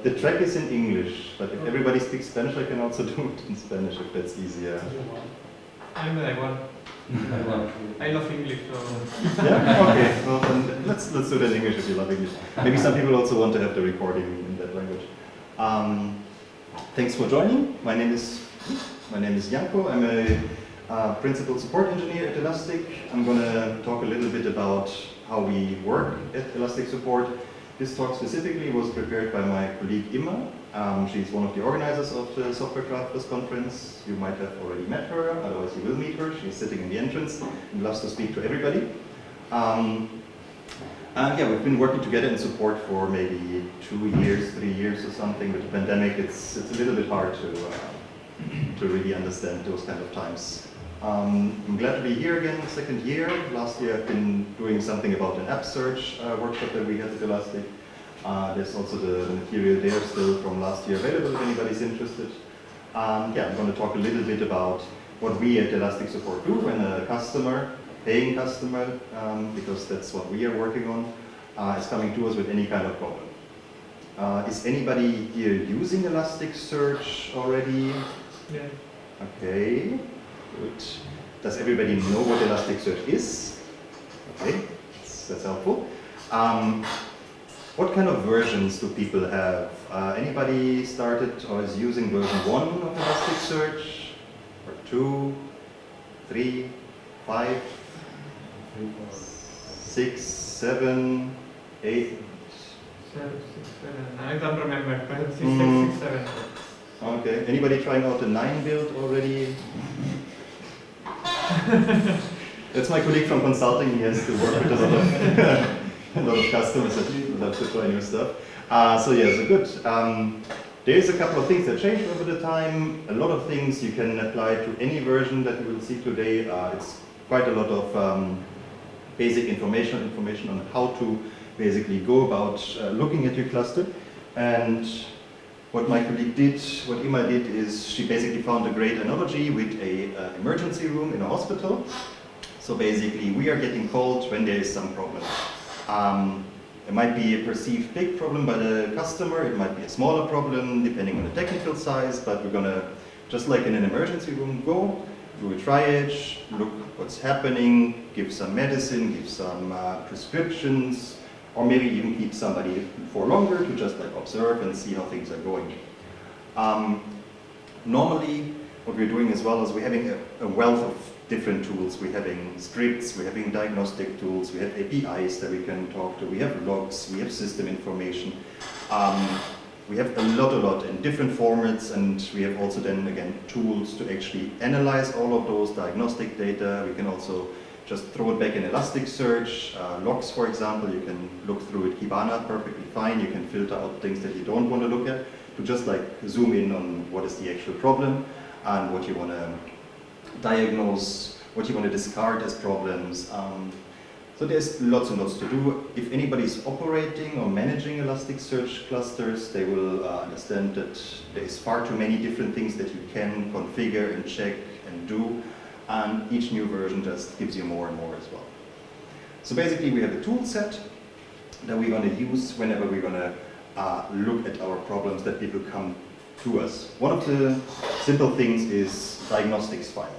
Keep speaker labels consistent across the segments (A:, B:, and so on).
A: The track is in English, but if everybody speaks Spanish, I can also do it in Spanish if that's easier.
B: I'm the one. I love English, so...
A: Yeah, okay, well then let's do that in English if you love English. Maybe some people also want to have the recording in that language. Thanks for joining. My name is Janko. I'm a principal support engineer at Elastic. I'm going to talk a little bit about how we work at Elastic Support. This talk specifically was prepared by my colleague Imma. She's one of the organizers of the Software Crafters conference. You might have already met her, otherwise you will meet her. She's sitting in the entrance and loves to speak to everybody. Yeah, we've been working together in support for maybe 2 years, 3 years or something. With the pandemic, it's a little bit hard to really understand those kind of times. I'm glad to be here again, second year. Last year I've been doing something about an app search workshop that we had at Elastic. There's also the material there still from last year available if anybody's interested. Yeah, I'm going to talk a little bit about what we at Elastic Support do when a customer, paying customer, because that's what we are working on, is coming to us with any kind of problem. Is anybody here using Elasticsearch already?
B: Yeah.
A: Okay, good. Does everybody know what Elasticsearch is? Okay, that's helpful. What kind of versions do people have? Anybody started or is using version 1 of Elasticsearch? Or 2, 3, 5, 6, 7, 8?
B: 7, 6, 7. I don't remember, but it's 6, 7.
A: Okay. Anybody trying out the 9 build already? That's my colleague from consulting. He has to work with a lot of customers that love to try new stuff. So yeah, so good. There's a couple of things that changed over the time. A lot of things you can apply to any version that you will see today. It's quite a lot of basic information on how to basically go about looking at your cluster. And what my colleague did, what Imma did, is she basically found a great analogy with an emergency room in a hospital. So basically, we are getting called when there is some problem. It might be a perceived big problem by the customer, it might be a smaller problem depending on the technical size, but we're going to, just like in an emergency room, go, do a triage, look what's happening, give some medicine, give some prescriptions, or maybe even keep somebody for longer to just like observe and see how things are going. Normally, what we're doing as well is we're having a wealth of different tools. We're having scripts, we're having diagnostic tools, we have APIs that we can talk to, we have logs, we have system information. We have a lot in different formats, and we have also then again tools to actually analyze all of those diagnostic data. We can also just throw it back in Elasticsearch. Logs, for example, you can look through it Kibana perfectly fine. You can filter out things that you don't want to look at to just like zoom in on what is the actual problem and what you want to diagnose, what you want to discard as problems. So there's lots and lots to do. If anybody's operating or managing Elasticsearch clusters, they will understand that there's far too many different things that you can configure and check and do. And each new version just gives you more and more as well. So basically we have a tool set that we're going to use whenever we're going to look at our problems that people come to us. One of the simple things is Diagnostics file.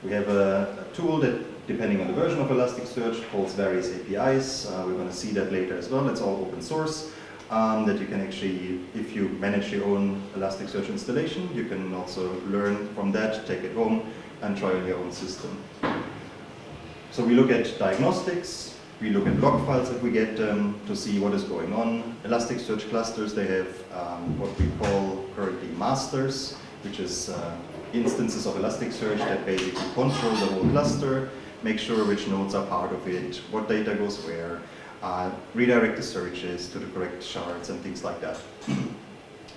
A: We have a tool that, depending on the version of Elasticsearch, calls various APIs. We're going to see that later as well. It's all open source. That you can actually, if you manage your own Elasticsearch installation, you can also learn from that, take it home, and try on your own system. So we look at diagnostics, we look at log files if we get them to see what is going on. Elasticsearch clusters, they have what we call currently masters, which is instances of Elasticsearch that basically control the whole cluster, make sure which nodes are part of it, what data goes where, redirect the searches to the correct shards and things like that.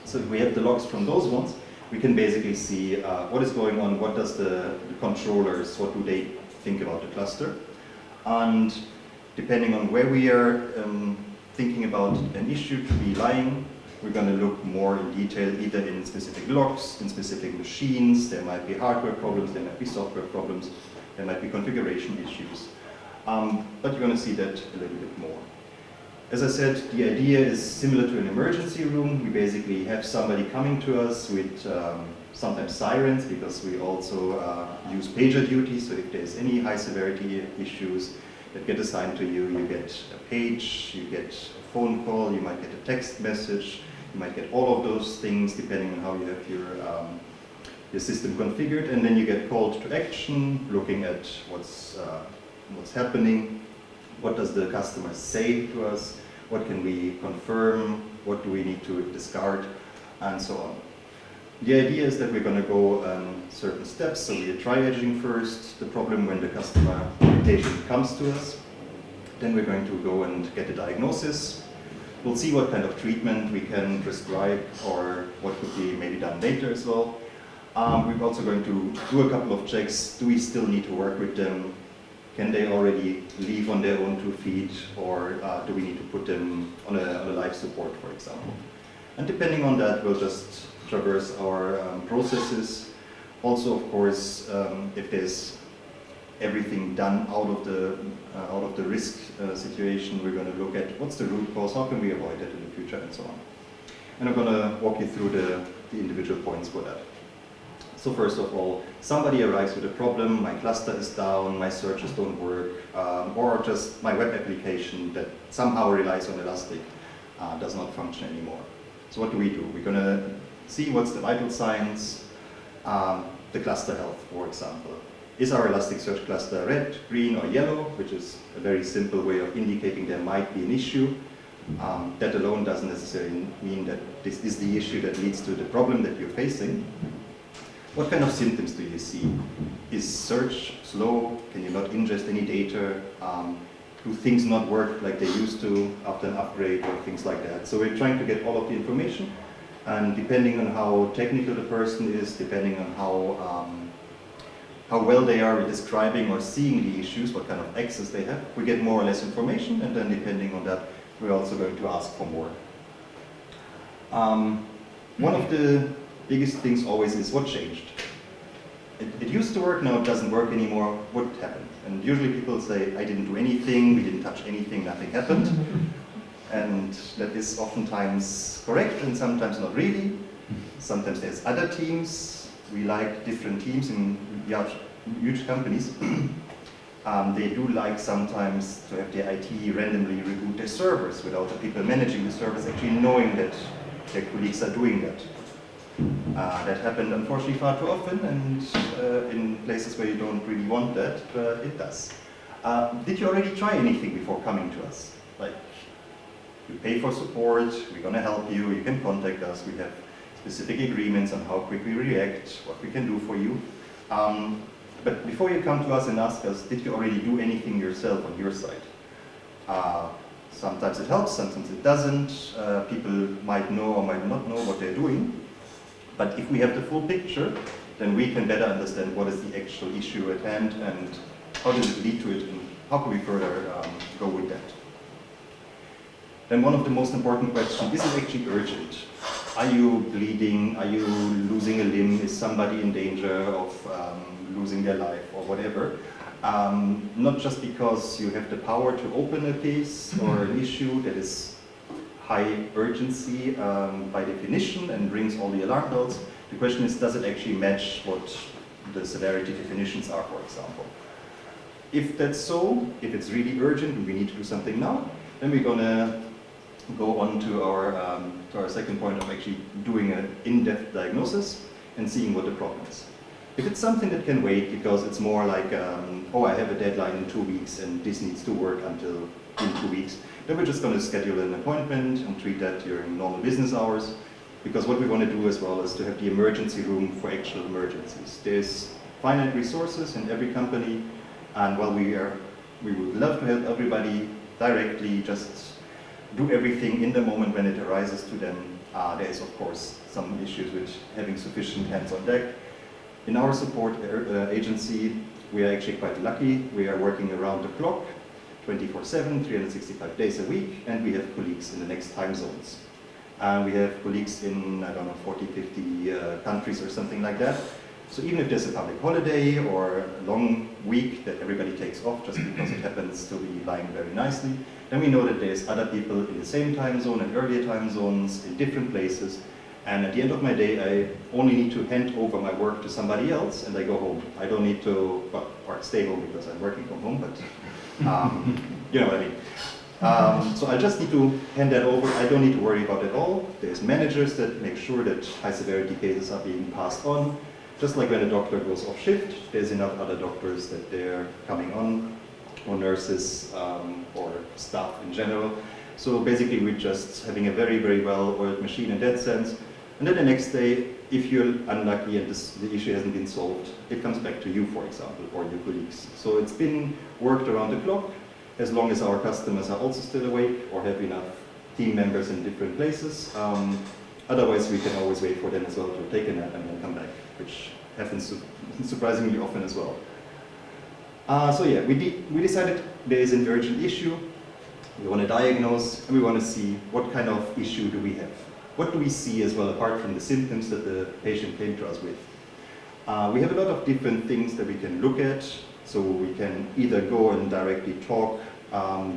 A: So if we have the logs from those ones, we can basically see what is going on, what does the controllers, what do they think about the cluster. And depending on where we are thinking about an issue to be lying, we're going to look more in detail either in specific logs, in specific machines. There might be hardware problems, there might be software problems, there might be configuration issues. But you're going to see that a little bit more. As I said, the idea is similar to an emergency room. We basically have somebody coming to us with sometimes sirens, because we also use pager duty. So if there's any high severity issues that get assigned to you, you get a page, you get a phone call, you might get a text message, you might get all of those things depending on how you have your system configured, and then you get called to action, looking at what's happening, what does the customer say to us, what can we confirm, what do we need to discard, and so on. The idea is that we're going to go certain steps. So we are triaging first the problem when the customer patient comes to us. Then we're going to go and get a diagnosis. We'll see what kind of treatment we can prescribe or what could be maybe done later as well. We're also going to do a couple of checks. Do we still need to work with them? Can they already leave on their own 2 feet, or do we need to put them on a life support, for example? And depending on that, we'll just traverse our processes. Also, of course, if there's everything done out of the risk situation, we're going to look at what's the root cause, how can we avoid it in the future, and so on. And I'm going to walk you through the individual points for that. So first of all, somebody arrives with a problem, my cluster is down, my searches don't work, or just my web application that somehow relies on Elastic does not function anymore. So what do? We're going to see what's the vital signs, the cluster health, for example. Is our Elasticsearch cluster red, green, or yellow, which is a very simple way of indicating there might be an issue. That alone doesn't necessarily mean that this is the issue that leads to the problem that you're facing. What kind of symptoms do you see? Is search slow? Can you not ingest any data? Do things not work like they used to after an upgrade or things like that? So we're trying to get all of the information, and depending on how technical the person is, depending on how well they are at describing or seeing the issues, what kind of access they have, we get more or less information, and then depending on that, we're also going to ask for more. One of the biggest things always is what changed. It used to work, now it doesn't work anymore. What happened? And usually people say, I didn't do anything, we didn't touch anything, nothing happened. And that is oftentimes correct and sometimes not really. Sometimes there's other teams. We like different teams in huge companies. They do like sometimes to have their IT randomly reboot their servers without the people managing the servers actually knowing that their colleagues are doing that. That happened unfortunately far too often, and in places where you don't really want that, but it does. Did you already try anything before coming to us? Like, you pay for support, we're going to help you, you can contact us, we have specific agreements on how quick we react, what we can do for you. But before you come to us and ask us, did you already do anything yourself on your side? Sometimes it helps, sometimes it doesn't. People might know or might not know what they're doing. But if we have the full picture, then we can better understand what is the actual issue at hand and how does it lead to it and how can we further go with that. Then one of the most important questions, is it actually urgent? Are you bleeding? Are you losing a limb? Is somebody in danger of losing their life or whatever? Not just because you have the power to open a case or an issue that is high urgency by definition and rings all the alarm bells. The question is, does it actually match what the severity definitions are, for example? If that's so, if it's really urgent and we need to do something now, then we're going to go on to our second point of actually doing an in-depth diagnosis and seeing what the problem is. If it's something that can wait because it's more like, oh, I have a deadline in 2 weeks and this needs to work until in 2 weeks, then we're just going to schedule an appointment and treat that during normal business hours. Because what we want to do as well is to have the emergency room for actual emergencies. There's finite resources in every company, and while we would love to help everybody directly, just do everything in the moment when it arises to them, there is of course some issues with having sufficient hands on deck. In our support agency, we are actually quite lucky. We are working around the clock, 24/7, 365 days a week, and we have colleagues in the next time zones. We have colleagues in, I don't know, 40, 50 countries or something like that. So even if there's a public holiday or a long week that everybody takes off just because it happens to be lying very nicely. Then we know that there's other people in the same time zone and earlier time zones in different places. And at the end of my day, I only need to hand over my work to somebody else and I go home. I don't need to, well, or stay home because I'm working from home, but you know what I mean. So I just need to hand that over. I don't need to worry about it all. There's managers that make sure that high severity cases are being passed on. Just like when a doctor goes off shift, there's enough other doctors that they're coming on, or nurses, or staff in general. So basically we're just having a very, very well-oiled machine in that sense. And then the next day, if you're unlucky and the issue hasn't been solved, it comes back to you, for example, or your colleagues. So it's been worked around the clock, as long as our customers are also still awake or have enough team members in different places. Otherwise, we can always wait for them as well to take a nap and then come back, which happens surprisingly often as well. So yeah, we decided there is an urgent issue. We want to diagnose and we want to see what kind of issue do we have. What do we see as well, apart from the symptoms that the patient came to us with? We have a lot of different things that we can look at. So we can either go and directly talk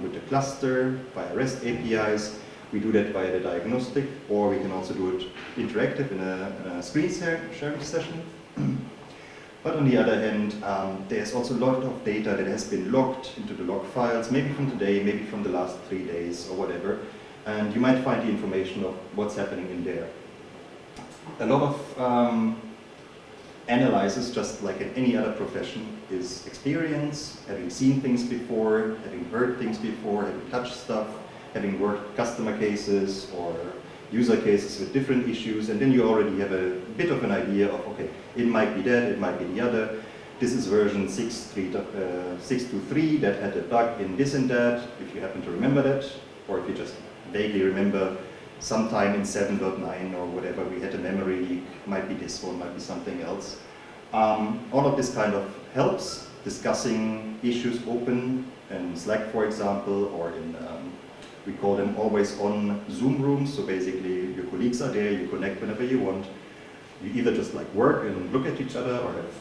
A: with the cluster via REST APIs. We do that via the diagnostic, or we can also do it interactive in a screen sharing session. But on the other hand, there's also a lot of data that has been logged into the log files, maybe from today, maybe from the last 3 days or whatever. And you might find the information of what's happening in there. A lot of analysis, just like in any other profession, is experience, having seen things before, having heard things before, having touched stuff, having worked customer cases or user cases with different issues, and then you already have a bit of an idea of, okay, it might be that, it might be the other. This is version 6.3 that had a bug in this and that, if you happen to remember that, or if you just vaguely remember sometime in 7.9 or whatever, we had a memory leak, might be this one, might be something else. All of this kind of helps, discussing issues open in Slack, for example, or in, we call them always on Zoom rooms, so basically your colleagues are there, you connect whenever you want. You either just like work and look at each other or have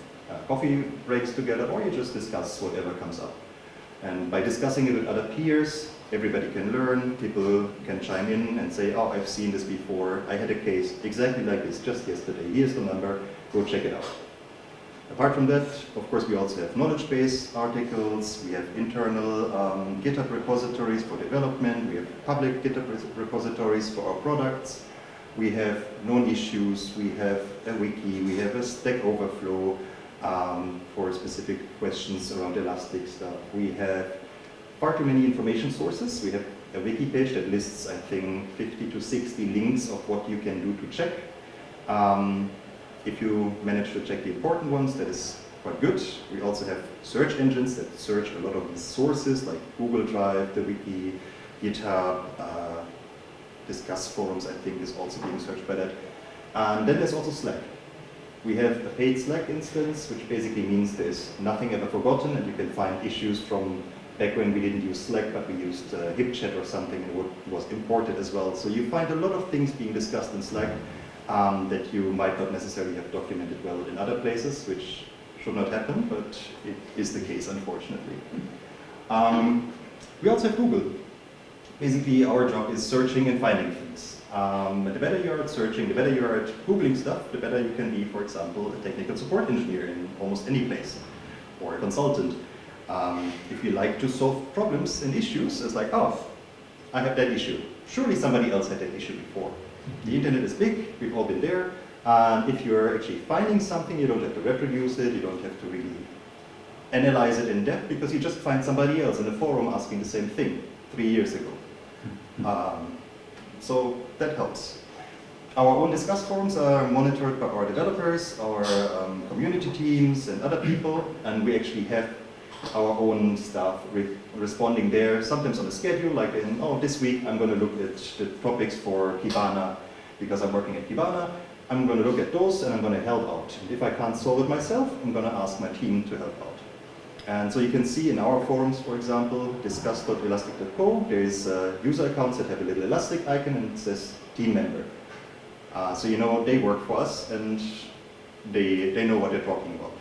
A: coffee breaks together, or you just discuss whatever comes up. And by discussing it with other peers, everybody can learn, people can chime in and say, oh, I've seen this before, I had a case exactly like this just yesterday, here's the number, go check it out. Apart from that, of course, we also have knowledge base articles, we have internal GitHub repositories for development, we have public GitHub repositories for our products, we have known issues, we have a wiki, we have a Stack Overflow for specific questions around Elastic stuff. We have far too many information sources. We have a wiki page that lists, I think, 50 to 60 links of what you can do to check. If you manage to check the important ones, that is quite good. We also have search engines that search a lot of these sources, like Google Drive, the wiki, GitHub, Discuss forums, I think, is also being searched by that. And then there's also Slack. We have a paid Slack instance, which basically means there's nothing ever forgotten, and you can find issues from back when we didn't use Slack, but we used HipChat or something, and it was imported as well. So you find a lot of things being discussed in Slack that you might not necessarily have documented well in other places, which should not happen, but it is the case, unfortunately. We also have Google. Basically, our job is searching and finding things. The better you are at searching, the better you are at Googling stuff, the better you can be, for example, a technical support engineer in almost any place, or a consultant. If you like to solve problems and issues, it's like, oh, I have that issue. Surely somebody else had that issue before. The internet is big, we've all been there. If you're actually finding something, you don't have to reproduce it, you don't have to really analyze it in depth, because you just find somebody else in a forum asking the same thing 3 years ago. So that helps. Our own Discuss forums are monitored by our developers, our community teams, and other people, and we actually have our own staff responding there, sometimes on a schedule, like in, oh, this week I'm going to look at the topics for Kibana, because I'm working at Kibana. I'm going to look at those and I'm going to help out. If I can't solve it myself, I'm going to ask my team to help out. And so you can see in our forums, for example, discuss.elastic.co, there's user accounts that have a little Elastic icon and it says team member. So you know they work for us and they know what they're talking about.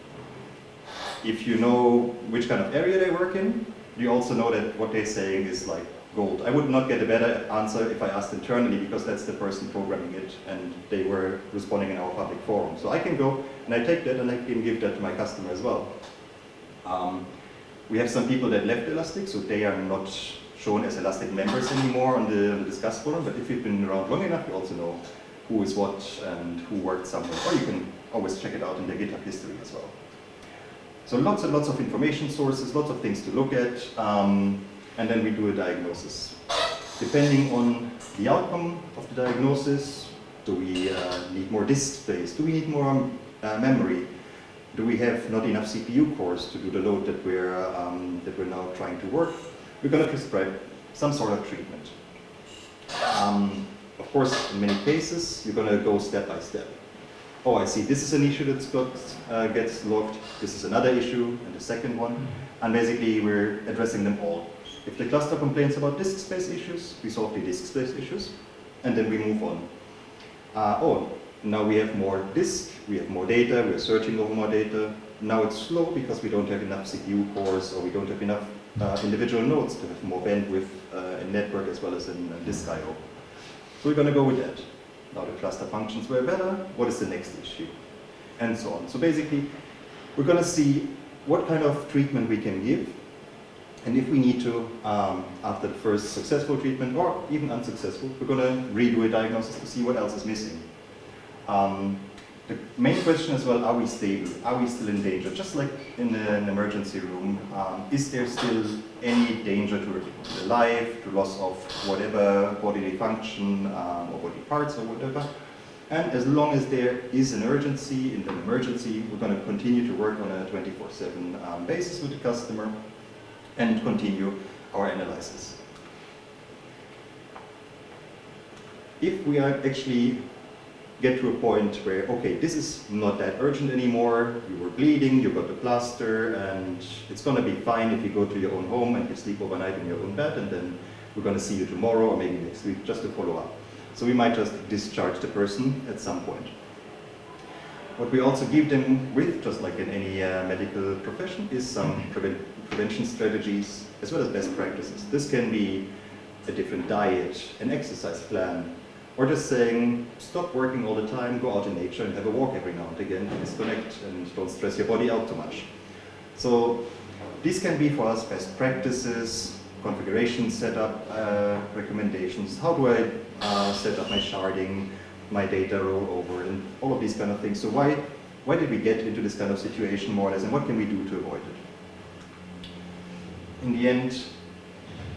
A: if you know which kind of area they work in, you also know that what they're saying is like gold. I would not get a better answer if I asked internally, because that's the person programming it and they were responding in our public forum. So I can go and I take that and I can give that to my customer as well. We have some people that left Elastic, so they are not shown as Elastic members anymore on the Discuss forum, but if you've been around long enough, you also know who is what and who worked somewhere, or you can always check it out in the GitHub history as well. So lots and lots of information sources, lots of things to look at, and then we do a diagnosis. Depending on the outcome of the diagnosis, do we need more disk space? Do we need more memory? Do we have not enough CPU cores to do the load that we're now trying to work? We're going to prescribe some sort of treatment. Of course, in many cases, you're going to go step by step. Oh, I see, this is an issue that gets logged, this is another issue, and the second one. And basically, we're addressing them all. If the cluster complains about disk space issues, we solve the disk space issues, and then we move on. Oh, now we have more disk, we have more data, we're searching over more data. Now it's slow because we don't have enough CPU cores, or we don't have enough individual nodes to have more bandwidth in network as well as in disk I/O. So we're going to go with that. Now the cluster functions were better, what is the next issue? And so on. So basically, we're going to see what kind of treatment we can give, and if we need to, after the first successful treatment, or even unsuccessful, we're going to redo a diagnosis to see what else is missing. The main question as well, are we stable? Are we still in danger? Just like in an emergency room, is there still any danger to the life, to loss of whatever bodily function or body parts or whatever? And as long as there is an urgency, in an emergency, we're going to continue to work on a 24/7 basis with the customer and continue our analysis. If we are actually get to a point where, okay, this is not that urgent anymore, you were bleeding, you got the plaster, and it's going to be fine if you go to your own home and you sleep overnight in your own bed, and then we're going to see you tomorrow or maybe next week just to follow up. So we might just discharge the person at some point. What we also give them with, just like in any medical profession, is some prevention strategies as well as best practices. This can be a different diet, an exercise plan, or just saying, stop working all the time, go out in nature and have a walk every now and again to disconnect and don't stress your body out too much. So these can be for us best practices, configuration setup recommendations. How do I set up my sharding, my data rollover, and all of these kind of things. So why did we get into this kind of situation more or less, and what can we do to avoid it? In the end,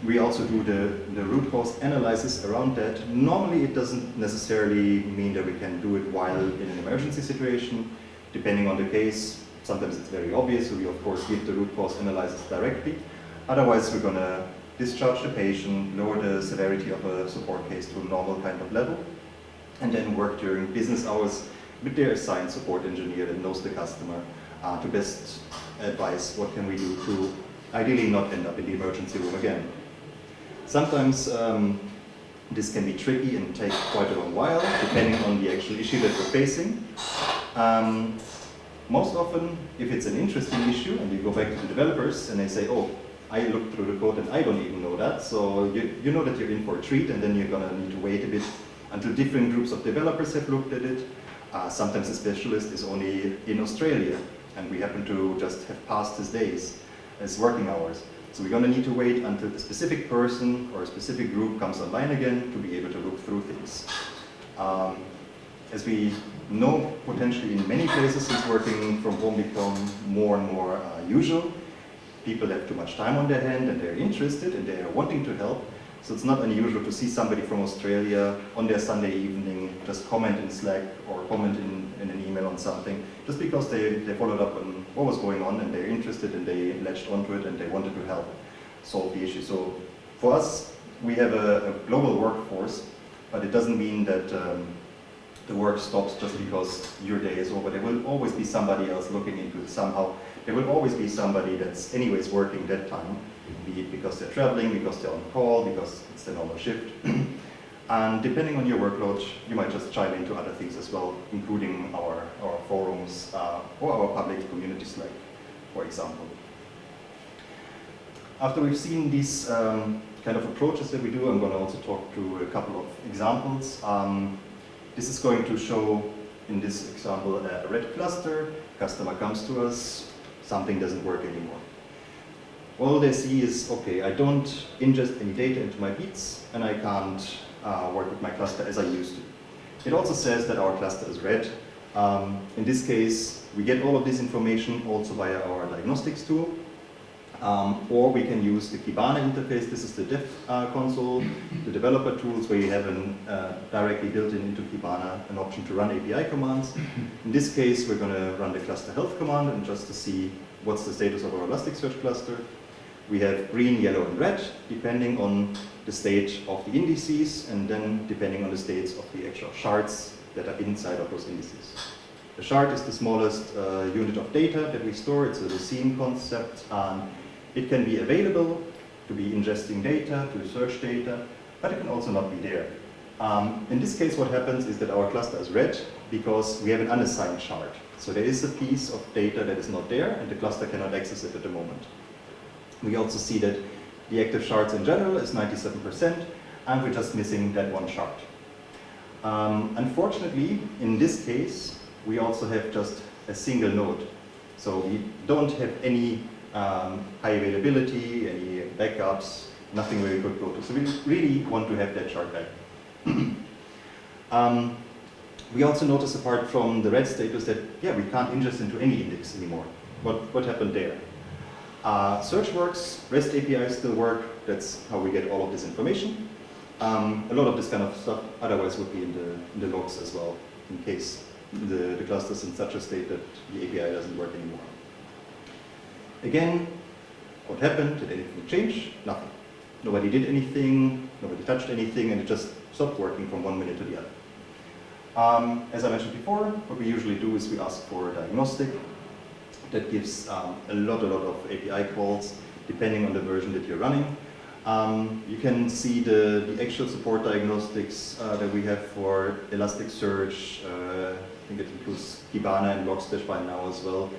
A: we also do the root cause analysis around that. Normally it doesn't necessarily mean that we can do it while in an emergency situation. Depending on the case, sometimes it's very obvious, so we of course give the root cause analysis directly. Otherwise we're going to discharge the patient, lower the severity of a support case to a normal kind of level, and then work during business hours with their assigned support engineer that knows the customer to best advise what can we do to ideally not end up in the emergency room again. Sometimes this can be tricky and take quite a long while, depending on the actual issue that we're facing. Most often, if it's an interesting issue, and you go back to the developers and they say, oh, I looked through the code and I don't even know that, so you know that you're in for a treat, and then you're going to need to wait a bit until different groups of developers have looked at it. Sometimes a specialist is only in Australia, and we happen to just have passed his days as working hours. So we're going to need to wait until a specific person or a specific group comes online again to be able to look through things. As we know, potentially in many places, since working from home become more and more usual, people have too much time on their hand and they're interested and they're wanting to help. So it's not unusual to see somebody from Australia on their Sunday evening just comment in Slack or comment in an email on something, just because they followed up on what was going on and they're interested and they latched onto it and they wanted to help solve the issue. So for us, we have a global workforce, but it doesn't mean that the work stops just because your day is over. There will always be somebody else looking into it somehow. There will always be somebody that's anyways working that time, be it because they're traveling, because they're on call, because it's the normal shift. And depending on your workload, you might just chime into other things as well, including our forums or our public community Slack. for example. After we've seen these kind of approaches that we do, I'm going to also talk through a couple of examples. This is going to show, in this example, a red cluster. Customer comes to us, something doesn't work anymore. All they see is, okay, I don't ingest any data into my beats, and I can't work with my cluster as I used to. It also says that our cluster is red. In this case, we get all of this information also via our diagnostics tool. Or we can use the Kibana interface. This is the dev console, the developer tools where you have directly built into Kibana an option to run API commands. In this case, we're going to run the cluster health command and just to see what's the status of our Elasticsearch cluster. We have green, yellow, and red, depending on the state of the indices, and then depending on the states of the actual shards that are inside of those indices. The shard is the smallest unit of data that we store. It's a Lucene concept. It can be available to be ingesting data, to search data, but it can also not be there. In this case, what happens is that our cluster is red because we have an unassigned shard. So there is a piece of data that is not there, and the cluster cannot access it at the moment. We also see that the active shards in general is 97%, and we're just missing that one shard. Unfortunately, in this case, we also have just a single node. So we don't have any high availability, any backups, nothing where we could go to. So we really want to have that shard back. We also notice, apart from the red status, that we can't ingest into any index anymore. What happened there? Search works, REST APIs still work. That's how we get all of this information. A lot of this kind of stuff otherwise would be in the logs as well, in case the cluster is in such a state that the API doesn't work anymore. Again, what happened? Did anything change? Nothing. Nobody did anything, nobody touched anything, and it just stopped working from one minute to the other. As I mentioned before, what we usually do is we ask for a diagnostic. That gives a lot of API calls, depending on the version that you're running. You can see the actual support diagnostics that we have for Elasticsearch. I think it includes Kibana and Logstash by now as well.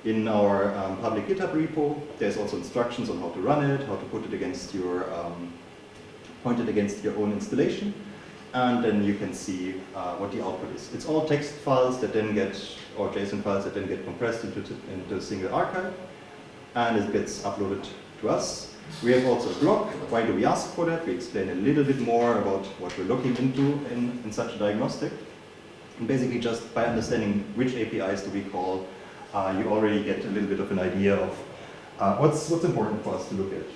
A: In our public GitHub repo, there's also instructions on how to run it, how to put it against your, point it against your own installation, and then you can see what the output is. It's all text files that then get, or JSON files that then get compressed into a single archive, and it gets uploaded to us. We have also a blog. Why do we ask for that? We explain a little bit more about what we're looking into in such a diagnostic. And basically, just by understanding which APIs do we call, you already get a little bit of an idea of what's important for us to look at.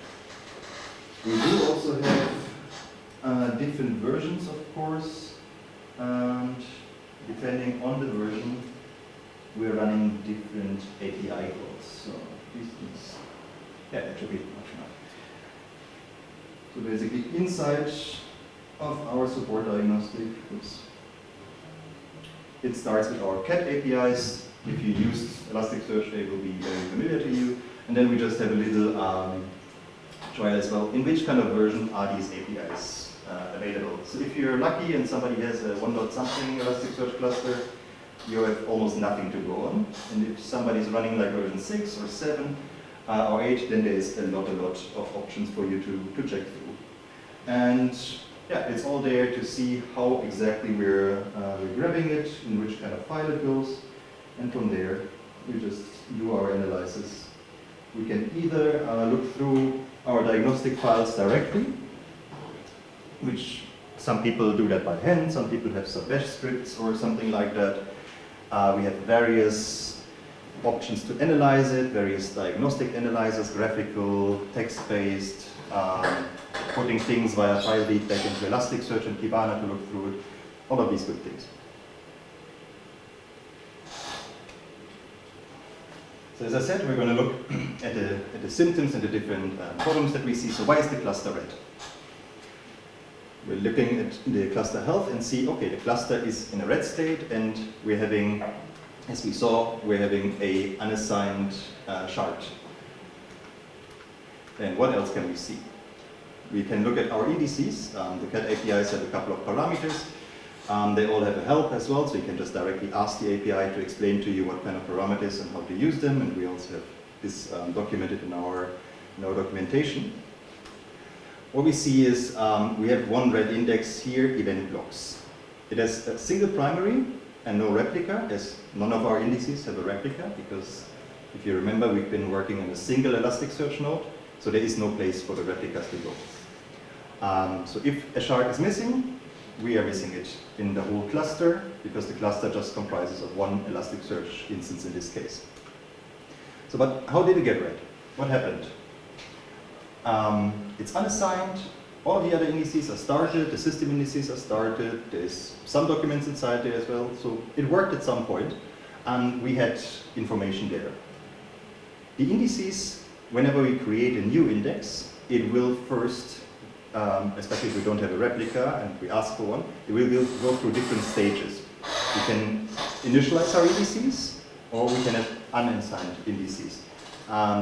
A: We do also have different versions, of course, and depending on the version, we're running different API calls. So these things, that should be much enough. So basically, inside of our support diagnostic, it starts with our CAT APIs. If you used Elasticsearch, they will be very familiar to you. And then we just have a little trial as well. In which kind of version are these APIs available? So if you're lucky and somebody has a 1.something Elasticsearch cluster, you have almost nothing to go on. And if somebody's running like version 6 or 7 or 8, then there's a lot of options for you to check through. And it's all there to see how exactly we're grabbing it, in which kind of file it goes. And from there, we just do our analysis. We can either look through our diagnostic files directly, which some people do that by hand, some people have some bash scripts or something like that. We have various options to analyze it, various diagnostic analyzers, graphical, text-based, putting things via FileBeat back into Elasticsearch and Kibana to look through it, all of these good things. So as I said, we're going to look at the symptoms and the different problems that we see. So why is the cluster red? We're looking at the cluster health and see, okay, the cluster is in a red state, and we're having, as we saw, we're having a unassigned shard. And what else can we see? We can look at our EDCs. The CAT APIs have a couple of parameters. They all have a help as well, so you can just directly ask the API to explain to you what kind of parameters and how to use them. And we also have this documented in our documentation. What we see is we have one red index here, event blocks. It has a single primary and no replica, as none of our indices have a replica, because if you remember, we've been working on a single Elasticsearch node, so there is no place for the replicas to go. So if a shard is missing, we are missing it in the whole cluster, because the cluster just comprises of one Elasticsearch instance in this case. So, but how did it get read? What happened? It's unassigned, all the other indices are started, the system indices are started, there's some documents inside there as well, so it worked at some point, and we had information there. The indices, whenever we create a new index, it will first, especially if we don't have a replica and we ask for one, it will go through different stages. We can initialize our indices, or we can have unassigned indices.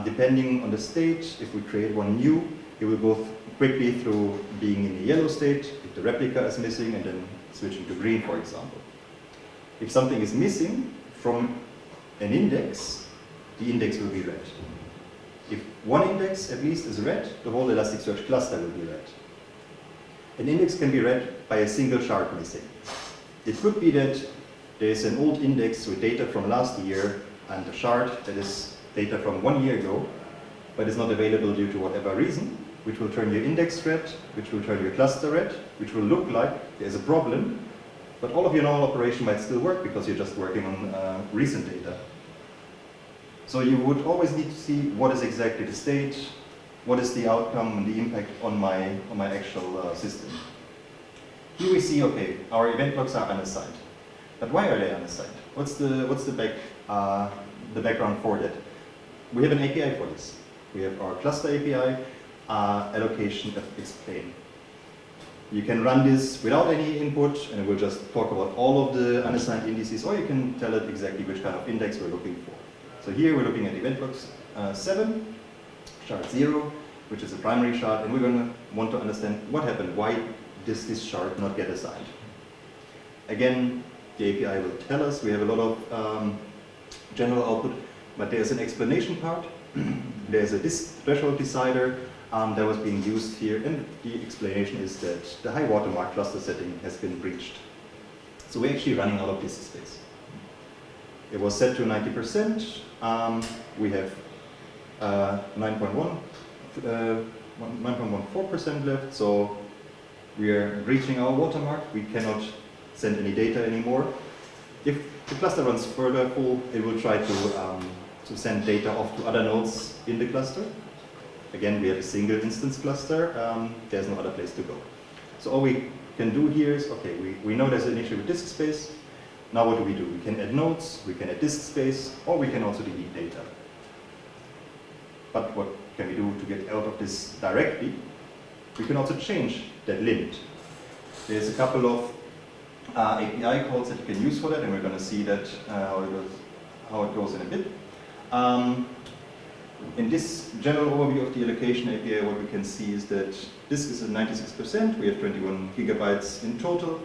A: Depending on the state, if we create one new, it will go quickly through being in a yellow state, if the replica is missing, and then switching to green, for example. If something is missing from an index, the index will be red. If one index at least is red, the whole Elasticsearch cluster will be red. An index can be read by a single shard missing. It could be that there is an old index with data from last year and a shard that is data from 1 year ago, but is not available due to whatever reason, which will turn your index red, which will turn your cluster red, which will look like there's a problem, but all of your normal operation might still work because you're just working on recent data. So you would always need to see what is exactly the state, what is the outcome and the impact on my actual system. Here we see, okay, our event blocks are unassigned. But why are they unassigned? What's the background for that? We have an API for this. We have our cluster API, allocation, explain. You can run this without any input, and it will just talk about all of the unassigned indices, or you can tell it exactly which kind of index we're looking for. So here we're looking at event blocks 7, shard 0, which is a primary shard, and we're going to want to understand what happened. Why does this shard not get assigned? Again, the API will tell us. We have a lot of general output, but there's an explanation part. There's a disk threshold decider that was being used here, and the explanation is that the high watermark cluster setting has been breached. So we're actually running out of disk space. It was set to 90%. We have 9.14% left, so we are reaching our watermark. We cannot send any data anymore. If the cluster runs further full, it will try to send data off to other nodes in the cluster. Again, we have a single instance cluster. There's no other place to go. So all we can do here is, okay, we know there's an issue with disk space. Now what do? We can add nodes, we can add disk space, or we can also delete data. But what can we do to get out of this directly? We can also change that limit. There's a couple of API calls that you can use for that, and we're going to see that how it goes in a bit. In this general overview of the allocation API, what we can see is that disk is at 96%, we have 21 gigabytes in total,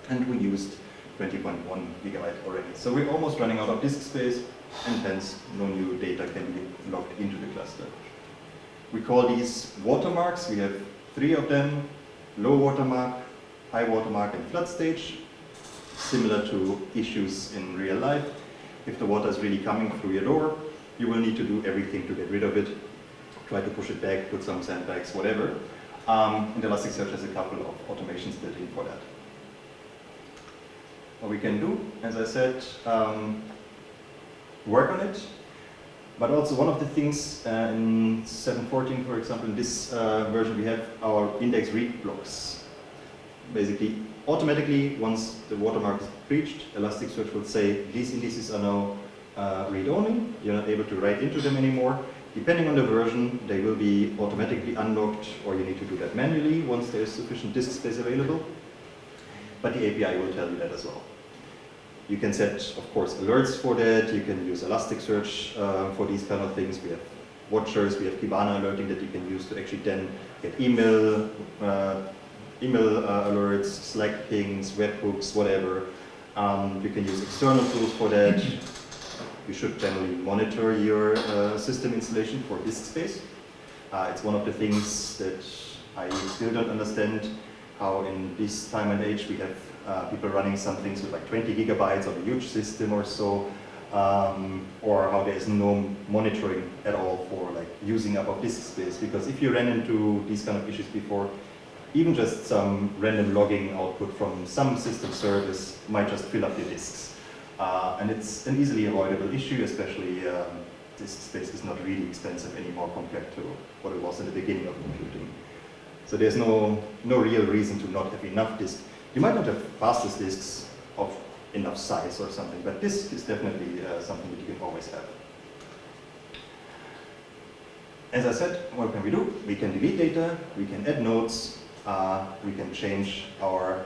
A: and we used 20.1 gigabyte already. So we're almost running out of disk space, and hence no new data can be logged into the cluster. We call these watermarks. We have 3 of them: low watermark, high watermark, and flood stage. Similar to issues in real life. If the water is really coming through your door, you will need to do everything to get rid of it. Try to push it back, put some sandbags, whatever. And Elasticsearch has a couple of automations built in for that. What we can do, as I said, work on it. But also one of the things in 7.14, for example, in this version, we have our index read blocks. Basically, automatically, once the watermark is breached, Elasticsearch will say these indices are now read-only. You're not able to write into them anymore. Depending on the version, they will be automatically unlocked, or you need to do that manually once there is sufficient disk space available. But the API will tell you that as well. You can set, of course, alerts for that. You can use Elasticsearch for these kind of things. We have watchers, we have Kibana alerting that you can use to actually then get email alerts, Slack pings, webhooks, whatever. You can use external tools for that. You should generally monitor your system installation for disk space. It's one of the things that I still don't understand, how in this time and age we have people running some things with like 20 gigabytes of a huge system or so, or how there's no monitoring at all for like using up of disk space. Because if you ran into these kind of issues before, even just some random logging output from some system service might just fill up your disks. And it's an easily avoidable issue, especially disk space is not really expensive anymore compared to what it was in the beginning of computing. So there's no real reason to not have enough disk. You might not have fastest disks of enough size or something, but disk is definitely something that you can always have. As I said, what can we do? We can delete data, we can add nodes, we can change our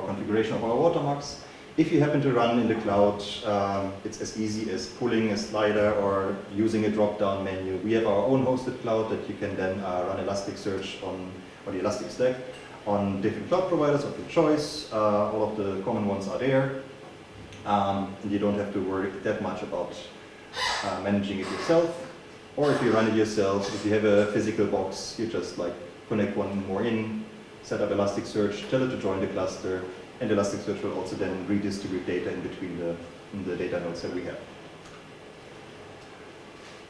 A: configuration of our watermarks. If you happen to run in the cloud, it's as easy as pulling a slider or using a drop-down menu. We have our own hosted cloud that you can then run Elasticsearch on, or the Elastic Stack, on different cloud providers of your choice. All of the common ones are there. And you don't have to worry that much about managing it yourself. Or if you run it yourself, if you have a physical box, you just like connect one more in, set up Elasticsearch, tell it to join the cluster, and Elasticsearch will also then redistribute data in between the data nodes that we have.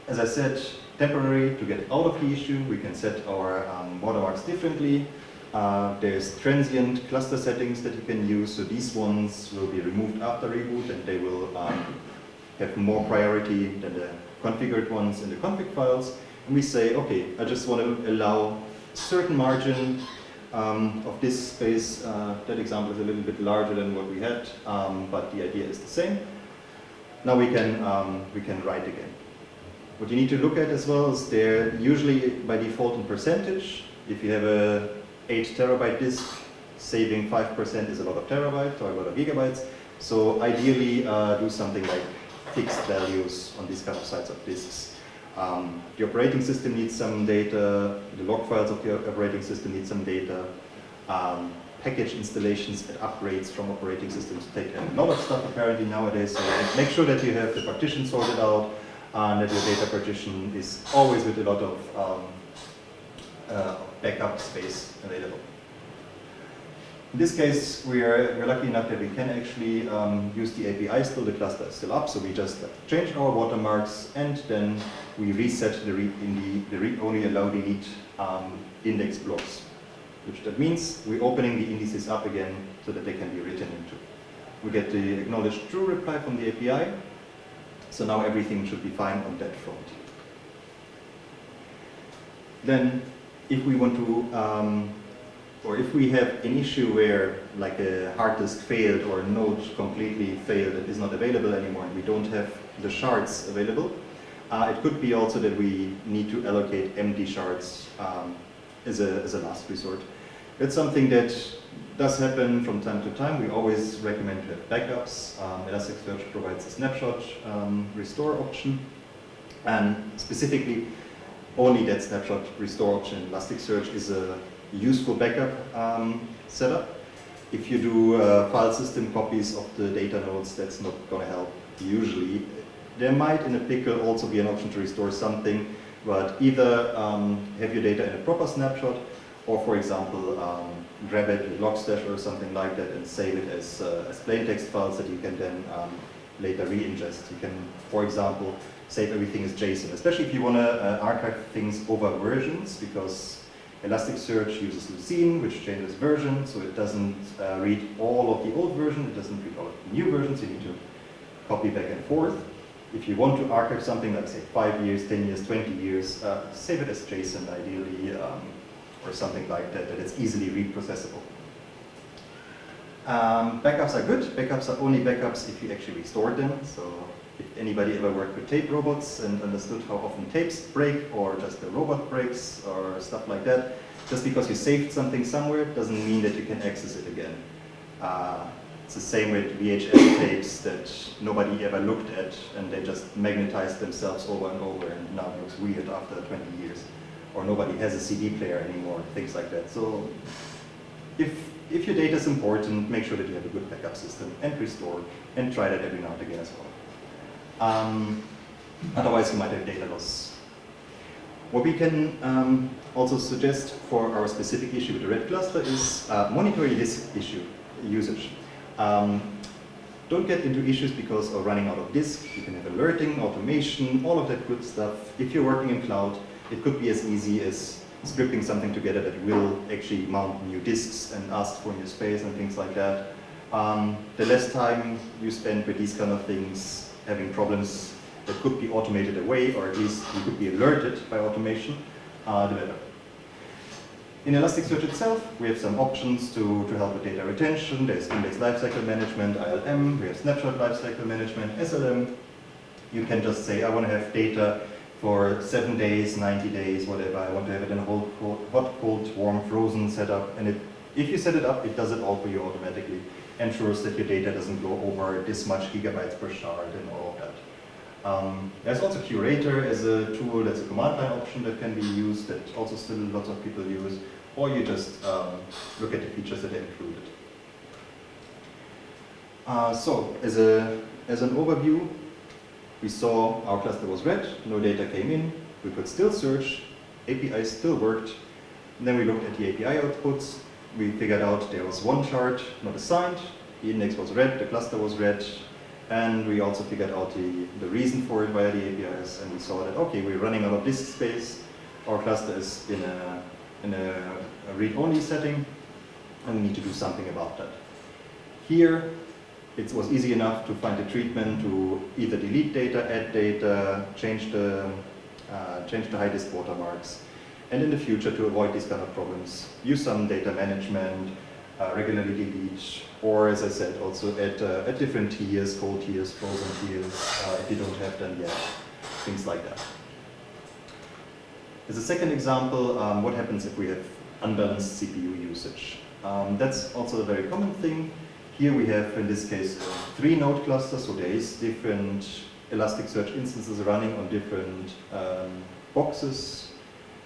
A: As I said, temporary, to get out of the issue, we can set our watermarks differently. There's transient cluster settings that you can use, so these ones will be removed after reboot, and they will have more priority than the configured ones in the config files. And we say, okay, I just want to allow certain margin of disk space. That example is a little bit larger than what we had, but the idea is the same. Now we can write again. What you need to look at as well is they're usually by default in percentage. If you have a 8 terabyte disk, saving 5% is a lot of terabytes or a lot of gigabytes. So ideally do something like fixed values on these kind of size of disks. The operating system needs some data, the log files of the operating system need some data, package installations and upgrades from operating systems take a lot of stuff apparently nowadays, so make sure that you have the partition sorted out and that your data partition is always with a lot of backup space available. In this case, we're lucky enough that we can actually use the API still. The cluster is still up, so we just change our watermarks and then we reset the read-only allow delete index blocks, which that means we're opening the indices up again so that they can be written into. We get the acknowledged true reply from the API, so now everything should be fine on that front. Then, if we want to or if we have an issue where like a hard disk failed or a node completely failed and is not available anymore and we don't have the shards available, it could be also that we need to allocate empty shards as a last resort. That's something that does happen from time to time. We always recommend to have backups. Elasticsearch provides a snapshot restore option, and specifically only that snapshot restore option in Elasticsearch is a useful backup setup. If you do file system copies of the data nodes, that's not going to help usually. There might in a pickle also be an option to restore something, but either have your data in a proper snapshot or, for example, grab it with Logstash or something like that and save it as plain text files that you can then later re-ingest. You can, for example, save everything as JSON, especially if you want to archive things over versions, because Elasticsearch uses Lucene, which changes version, so it doesn't read all of the old version, it doesn't read all of the new versions, you need to copy back and forth. If you want to archive something like, say, 5 years, 10 years, 20 years, save it as JSON ideally, or something like that, that it's easily reprocessable. Backups are good. Backups are only backups if you actually restore them. So if anybody ever worked with tape robots and understood how often tapes break, or just the robot breaks, or stuff like that, just because you saved something somewhere doesn't mean that you can access it again. It's the same with VHS tapes that nobody ever looked at, and they just magnetized themselves over and over, and now it looks weird after 20 years. Or nobody has a CD player anymore, things like that. So if your data is important, make sure that you have a good backup system and restore, and try that every now and again as well. Otherwise, you might have data loss. What we can also suggest for our specific issue with the red cluster is monitor your disk usage. Don't get into issues because of running out of disk. You can have alerting, automation, all of that good stuff. If you're working in cloud, it could be as easy as scripting something together that will actually mount new disks and ask for new space and things like that. The less time you spend with these kind of things, having problems that could be automated away, or at least you could be alerted by automation, the better. In Elasticsearch itself, we have some options to help with data retention. There's index lifecycle management, ILM. We have snapshot lifecycle management, SLM. You can just say, I want to have data for 7 days, 90 days, whatever. I want to have it in a hot, cold, warm, frozen setup. And if you set it up, it does it all for you automatically. Ensures that your data doesn't go over this much gigabytes per shard and all of that. There's also Curator as a tool. That's a command line option that can be used, that also still lots of people use. Or you just look at the features that are included. So, as an overview, we saw our cluster was red, no data came in, we could still search, API still worked. And then we looked at the API outputs, we figured out there was one shard not assigned, the index was red, the cluster was red, and we also figured out the reason for it via the APIs, and we saw that, okay, we're running out of disk space, our cluster is in a read-only setting, and we need to do something about that. Here, it was easy enough to find a treatment to either delete data, add data, change the high disk watermarks, and in the future, to avoid these kind of problems, use some data management, regularly delete, or as I said, also at different tiers, cold tiers, frozen tiers, if you don't have them yet, things like that. As a second example, what happens if we have unbalanced CPU usage? That's also a very common thing. Here we have, in this case, a 3-node cluster, so there is different Elasticsearch instances running on different boxes,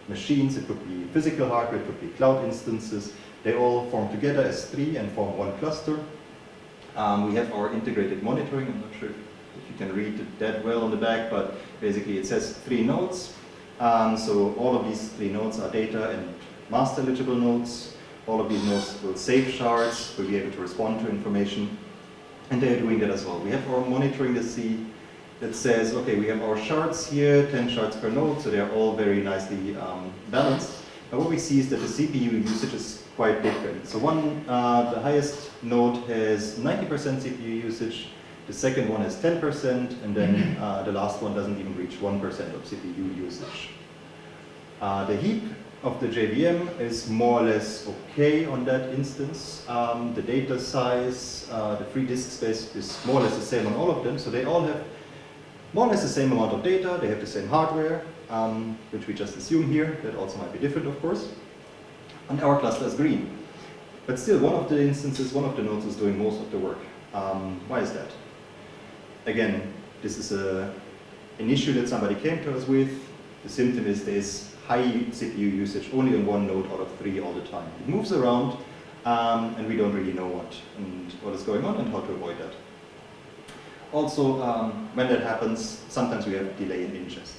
A: machines. It could be physical hardware, it could be cloud instances. They all form together as 3 and form one cluster. We have our integrated monitoring. I'm not sure if you can read it that well on the back, but basically it says 3 nodes. So all of these 3 nodes are data and master eligible nodes. All of these nodes will save shards, will be able to respond to information, and they're doing that as well. We have our monitoring that says, okay, we have our shards here, 10 shards per node, so they're all very nicely balanced. But what we see is that the CPU usage is quite different. So the highest node has 90% CPU usage, the second one has 10%, and then the last one doesn't even reach 1% of CPU usage. The heap of the JVM is more or less okay on that instance. The data size, the free disk space is more or less the same on all of them, so they all have more or less the same amount of data, they have the same hardware, which we just assume here. That also might be different, of course. And our cluster is green. But still, one of the instances, one of the nodes is doing most of the work. Why is that? Again, this is an issue that somebody came to us with. The symptom is there's high CPU usage only on one node out of 3 all the time. It moves around, and we don't really know what is going on and how to avoid that. Also, when that happens, sometimes we have delay in ingest.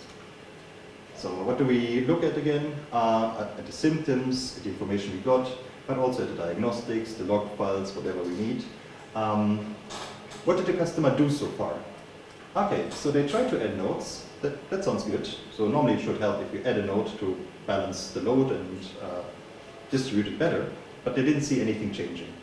A: So what do we look at again? At the symptoms, at the information we got, but also at the diagnostics, the log files, whatever we need. What did the customer do so far? Okay, so they tried to add nodes. That sounds good. So normally it should help if you add a node to balance the load and distribute it better, but they didn't see anything changing.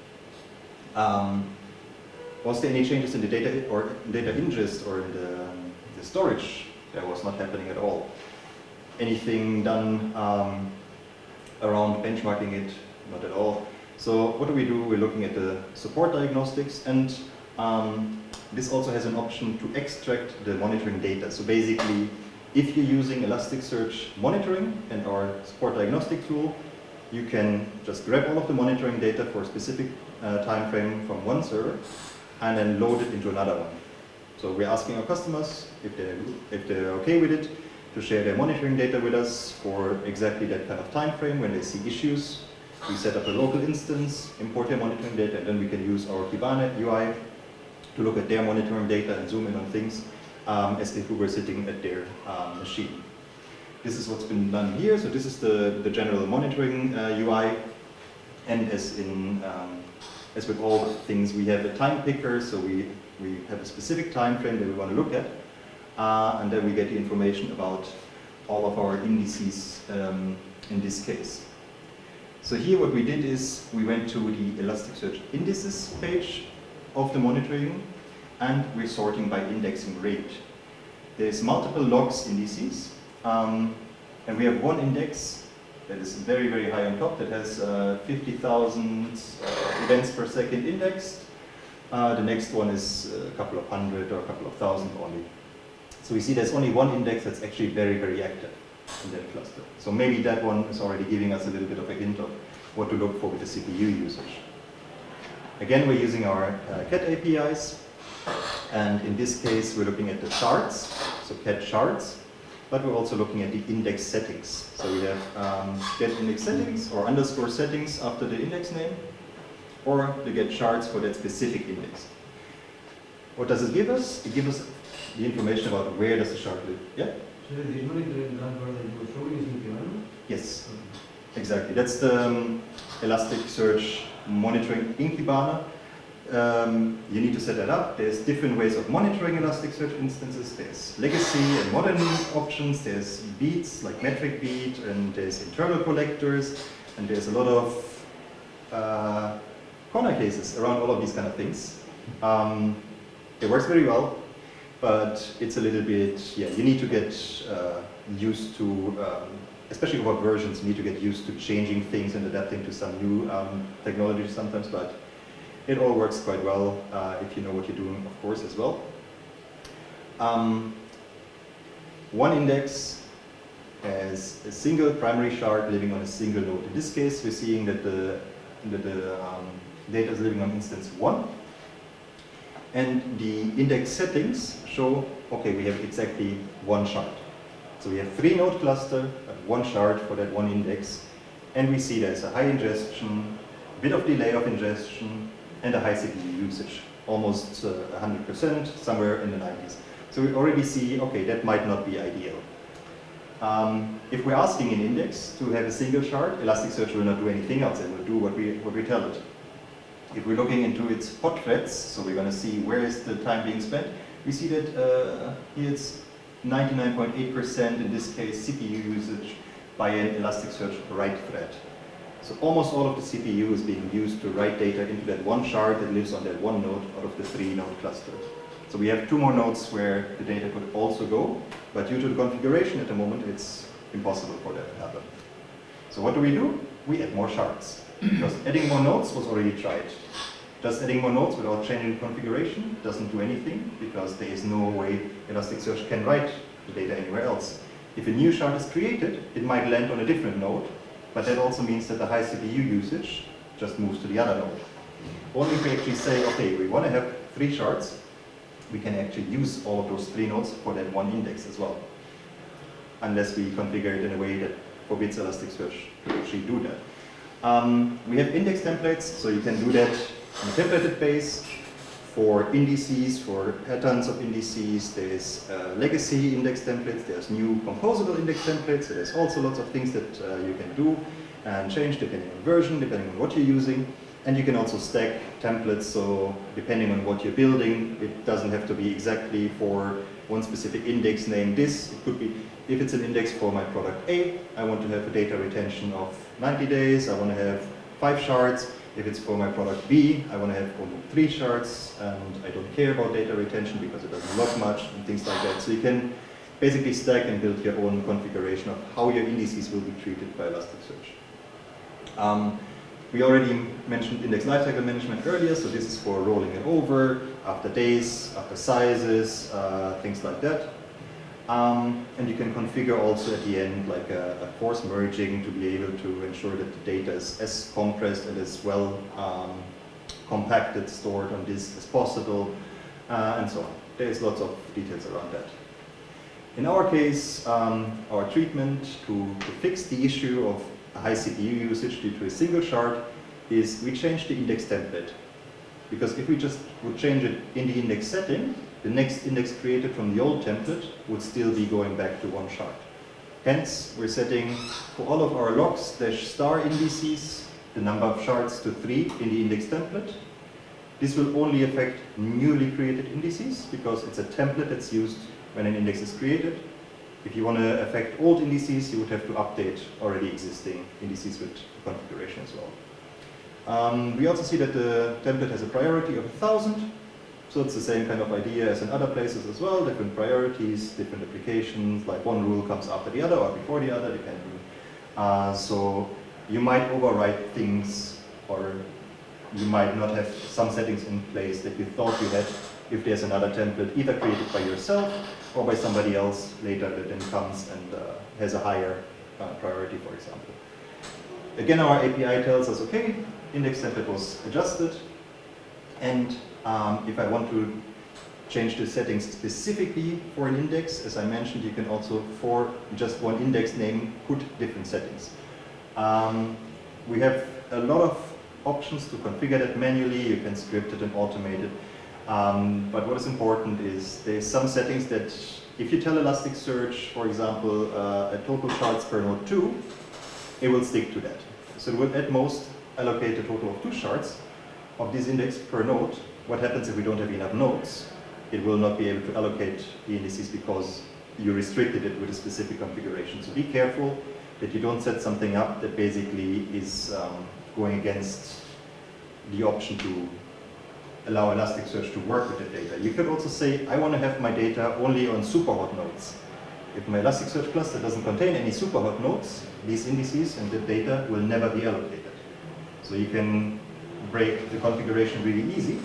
A: Was there any changes in the data or data ingest or in the storage? That was not happening at all. Anything done around benchmarking it? Not at all. So what do? We're looking at the support diagnostics, and this also has an option to extract the monitoring data. So basically, if you're using Elasticsearch monitoring and our support diagnostic tool, you can just grab all of the monitoring data for a specific time frame from one server and then load it into another one. So we're asking our customers if they're okay with it to share their monitoring data with us for exactly that kind of time frame when they see issues. We set up a local instance, import their monitoring data, and then we can use our Kibana UI to look at their monitoring data and zoom in on things. as if we were sitting at their machine. This is what's been done here. So this is the general monitoring UI. And as with all things, we have a time picker. So we have a specific time frame that we want to look at. And then we get the information about all of our indices in this case. So here what we did is we went to the Elasticsearch indices page of the monitoring, and we're sorting by indexing rate. There's multiple logs indices, and we have one index that is very, very high on top that has 50,000 events per second indexed. The next one is a couple of hundred or a couple of thousand only. So we see there's only one index that's actually very, very active in that cluster. So maybe that one is already giving us a little bit of a hint of what to look for with the CPU usage. Again, we're using our CAT APIs, and in this case we're looking at the shards, so CAT shards, but we're also looking at the index settings. So we have get index settings or underscore settings after the index name, or the get shards for that specific index. What does it give us? It gives us the information about where does the shard live. Yeah?
C: So the monitoring dashboard that you were showing is in Kibana?
A: Yes, exactly. That's the Elasticsearch monitoring in Kibana. You need to set that up. There's different ways of monitoring Elasticsearch instances. There's legacy and modern options. There's beats like metric beat, and there's internal collectors, and there's a lot of corner cases around all of these kind of things. It works very well, but it's a little bit, yeah, you need to get used to, especially over versions, you need to get used to changing things and adapting to some new technology sometimes, but it all works quite well if you know what you're doing, of course, as well. One index has a single primary shard living on a single node. In this case, we're seeing that the data is living on instance 1. And the index settings show, okay, we have exactly one shard. So we have 3 node cluster, one shard for that one index, and we see there's a high ingestion, a bit of delay of ingestion, and a high CPU usage, almost 100%, somewhere in the 90s. So we already see, okay, that might not be ideal. If we're asking an index to have a single shard, Elasticsearch will not do anything else. It will do what we tell it. If we're looking into its hot threads, so we're going to see where is the time being spent, we see that here it's 99.8% in this case CPU usage by an Elasticsearch write thread. So almost all of the CPU is being used to write data into that one shard that lives on that one node out of the 3 node cluster. So we have 2 more nodes where the data could also go, but due to the configuration at the moment, it's impossible for that to happen. So what do? We add more shards. Because adding more nodes was already tried. Just adding more nodes without changing the configuration doesn't do anything, because there is no way Elasticsearch can write the data anywhere else. If a new shard is created, it might land on a different node, but that also means that the high CPU usage just moves to the other node. Only if we actually say, okay, we want to have 3 shards, we can actually use all of those 3 nodes for that one index as well. Unless we configure it in a way that forbids Elasticsearch to actually do that. We have index templates, so you can do that on a templated base for indices, for patterns of indices. There's legacy index templates, there's new composable index templates, so there's also lots of things that you can do and change depending on version, depending on what you're using. And you can also stack templates, so depending on what you're building, it doesn't have to be exactly for one specific index named this. It could be, if it's an index for my product A, I want to have a data retention of 90 days, I want to have 5 shards. If it's for my product B, I want to have only 3 shards, and I don't care about data retention because it doesn't log much and things like that. So you can basically stack and build your own configuration of how your indices will be treated by Elasticsearch. We already mentioned index lifecycle management earlier, so this is for rolling it over, after days, after sizes, things like that. And you can configure also at the end like a force merging to be able to ensure that the data is as compressed and as well compacted, stored on disk as possible, and so on. There's lots of details around that. In our case, our treatment to fix the issue of high CPU usage due to a single shard is we change the index template. Because if we just would change it in the index setting, the next index created from the old template would still be going back to one shard. Hence, we're setting for all of our logs/star indices the number of shards to 3 in the index template. This will only affect newly created indices because it's a template that's used when an index is created. If you want to affect old indices, you would have to update already existing indices with the configuration as well. We also see that the template has a priority of 1,000. So it's the same kind of idea as in other places as well, different priorities, different applications, like one rule comes after the other or before the other, depending. So you might overwrite things, or you might not have some settings in place that you thought you had if there's another template either created by yourself or by somebody else later that then comes and has a higher priority, for example. Again, our API tells us, okay, index template was adjusted, and if I want to change the settings specifically for an index, as I mentioned, you can also, for just one index name, put different settings. We have a lot of options to configure that manually. You can script it and automate it. But what is important is there's some settings that, if you tell Elasticsearch, for example, a total shards per node 2, it will stick to that. So it will at most allocate a total of 2 shards of this index per node. What happens if we don't have enough nodes? It will not be able to allocate the indices because you restricted it with a specific configuration. So be careful that you don't set something up that basically is going against the option to allow Elasticsearch to work with the data. You could also say, I want to have my data only on superhot nodes. If my Elasticsearch cluster doesn't contain any superhot nodes, these indices and the data will never be allocated. So you can break the configuration really easy.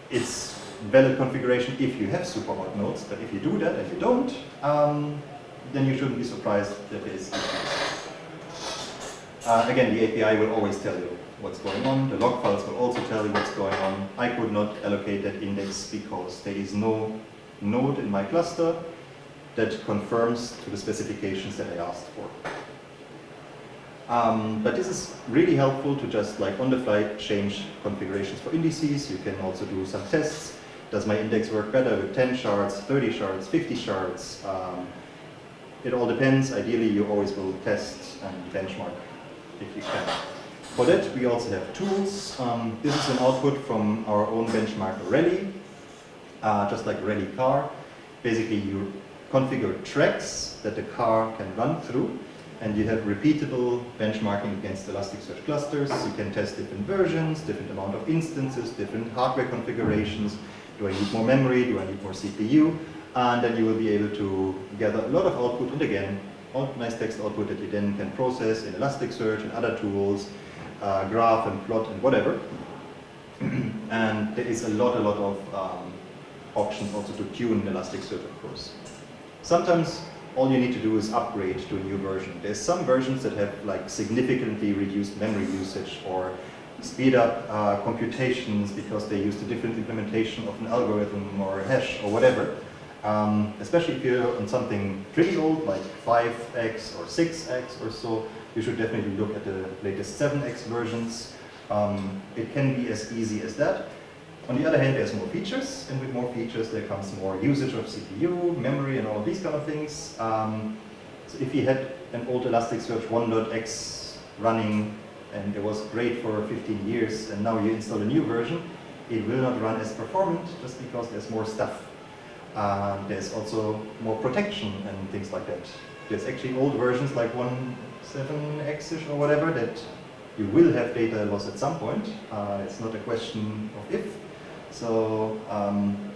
A: It's valid configuration if you have superhot nodes, but if you do that and you don't, then you shouldn't be surprised that there is issues. Again, the API will always tell you what's going on. The log files will also tell you what's going on. I could not allocate that index because there is no node in my cluster that confirms to the specifications that I asked for. But this is really helpful to just like on the fly change configurations for indices. You can also do some tests. Does my index work better with 10 shards, 30 shards, 50 shards? It all depends. Ideally, you always will test and benchmark if you can. For that, we also have tools. This is an output from our own benchmark rally, just like rally car. Basically, you configure tracks that the car can run through, and you have repeatable benchmarking against Elasticsearch clusters. You can test different versions, different amount of instances, different hardware configurations. Do I need more memory? Do I need more CPU? And then you will be able to gather a lot of output, and again, all nice text output that you then can process in Elasticsearch and other tools, graph and plot and whatever. And there is a lot of options also to tune Elasticsearch, of course. Sometimes all you need to do is upgrade to a new version. There's some versions that have like significantly reduced memory usage or speed up computations because they used a different implementation of an algorithm or a hash or whatever. Especially if you're on something pretty old, like 5x or 6x or so, you should definitely look at the latest 7x versions. It can be as easy as that. On the other hand, there's more features, and with more features there comes more usage of CPU, memory, and all of these kind of things. So if you had an old Elasticsearch 1.x running, and it was great for 15 years, and now you install a new version, it will not run as performant just because there's more stuff. There's also more protection and things like that. There's actually old versions like 1.7x-ish or whatever that you will have data loss at some point. It's not a question of if. So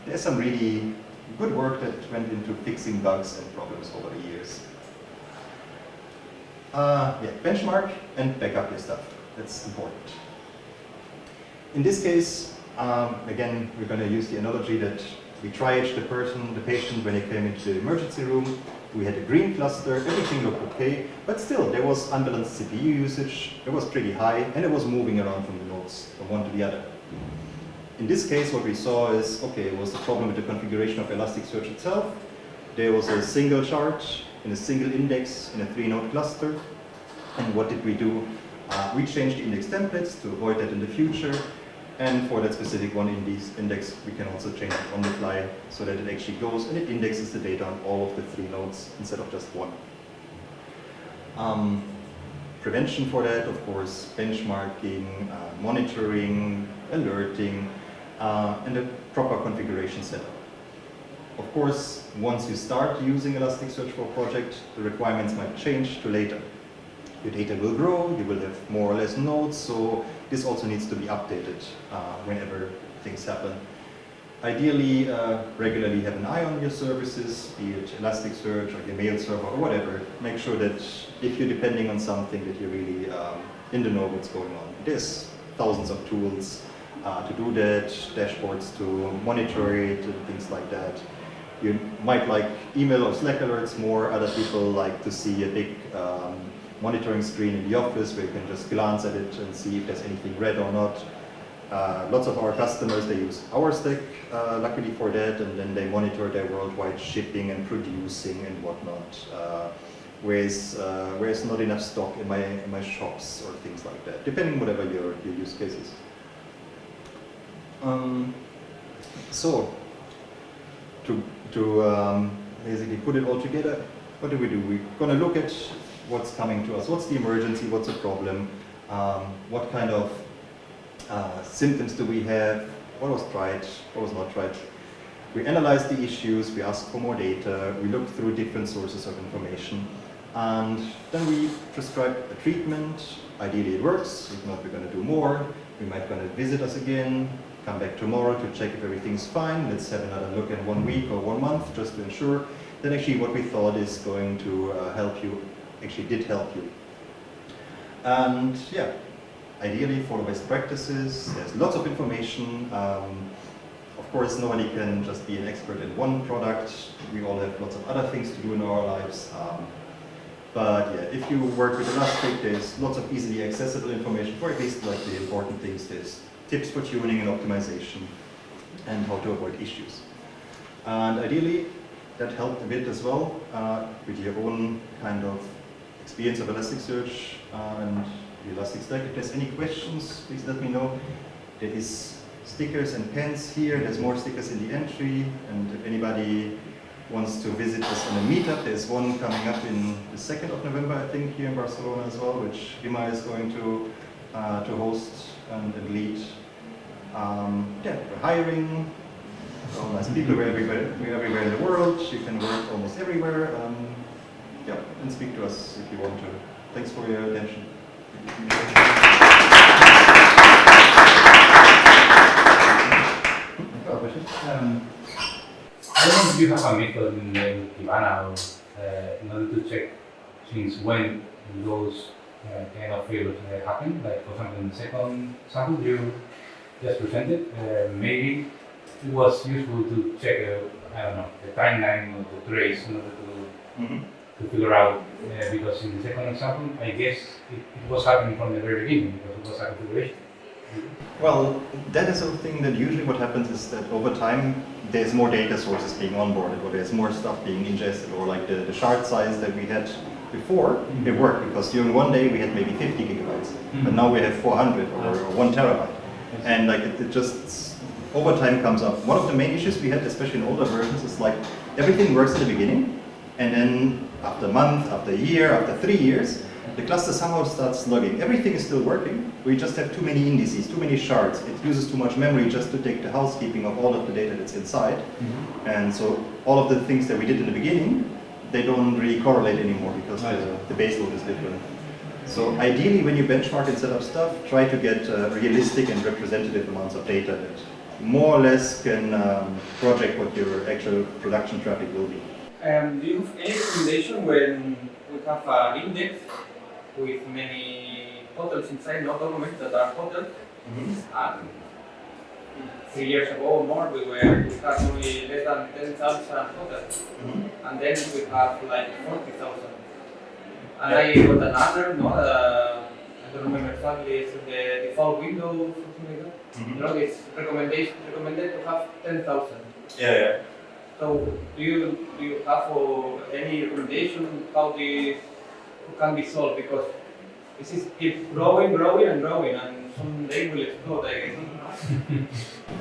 A: there's some really good work that went into fixing bugs and problems over the years. Yeah, benchmark and backup your stuff. That's important. In this case, again, we're going to use the analogy that we triaged the patient when he came into the emergency room. We had a green cluster, everything looked okay, but still there was unbalanced CPU usage, it was pretty high, and it was moving around from the nodes from one to the other. In this case, what we saw is, okay, it was the problem with the configuration of Elasticsearch itself. There was a single shard in a single index in a 3-node cluster. And what did we do? We changed the index templates to avoid that in the future. And for that specific one index, we can also change it on the fly so that it actually goes and it indexes the data on all of the 3 nodes instead of just one. Prevention for that, of course, benchmarking, monitoring, alerting, and a proper configuration setup. Of course, once you start using Elasticsearch for a project, the requirements might change to later. Your data will grow, you will have more or less nodes, so this also needs to be updated whenever things happen. Ideally, regularly have an eye on your services, be it Elasticsearch or your mail server or whatever. Make sure that if you're depending on something that you're really in the know what's going on. There's thousands of tools to do that, dashboards to monitor it and things like that. You might like email or Slack alerts more. Other people like to see a big monitoring screen in the office where you can just glance at it and see if there's anything red or not. Lots of our customers, they use our stack, luckily for that, and then they monitor their worldwide shipping and producing and whatnot. Where's not enough stock in my shops or things like that, depending whatever your use case is. So, to basically put it all together, what do? We're going to look at what's coming to us. What's the emergency? What's the problem? What kind of symptoms do we have? What was tried? What was not tried? We analyze the issues. We ask for more data. We look through different sources of information. And then we prescribe a treatment. Ideally it works. If not, we're going to do more. We might going to visit us again, come back tomorrow to check if everything's fine. Let's have another look in 1 week or 1 month just to ensure that actually what we thought is going to help you actually did help you. And yeah, ideally follow best practices. There's lots of information. Of course, nobody can just be an expert in one product. We all have lots of other things to do in our lives. But yeah, if you work with Elastic, there's lots of easily accessible information for at least like the important things. There's tips for tuning and optimization and how to avoid issues. And ideally, that helped a bit as well with your own kind of experience of Elasticsearch and the Elastic Stack. If there's any questions, please let me know. There is stickers and pens here. There's more stickers in the entry. And if anybody wants to visit us on a meetup, there's one coming up in the 2nd of November, I think, here in Barcelona as well, which Ima is going to host and lead. Yeah, we're hiring. All nice people. We're everywhere in the world. You can work almost everywhere. Yeah, and speak to us if you want to. Thanks for your attention.
D: I don't know if you have a method in Kibana in order to check since when those kind of failures happen. Like for example, in the second sample you just presented, maybe it was useful to check, I don't know, the timeline of the trace in order to figure out, because in the second example, I guess it was happening from the very beginning because it was a configuration.
A: Well, that is a thing that usually what happens is that over time there's more data sources being onboarded, or there's more stuff being ingested, or like the shard size that we had before, it worked because during one day we had maybe 50 gigabytes, but now we have 400 or 1 terabyte. And like it just over time comes up. One of the main issues we had, especially in older versions, is like everything works in the beginning, and then after a month, after a year, after 3 years, the cluster somehow starts slugging. Everything is still working. We just have too many indices, too many shards. It uses too much memory just to take the housekeeping of all of the data that's inside. And so all of the things that we did in the beginning, they don't really correlate anymore because the base load is different. So ideally, when you benchmark and set up stuff, try to get realistic and representative amounts of data that more or less can project what your actual production traffic will be.
E: Do you have any recommendation when we have an index with many totals inside, not documents that are total? 3 years ago or more, we had only less than 10,000 totals, and then we have like 40,000. And I got another, I don't remember exactly, it's the default window or something like that. You know, it's recommended to have 10,000.
A: Yeah.
E: So do you have any recommendation how this can be solved? Because this is keep growing and growing, and someday will explode, I guess.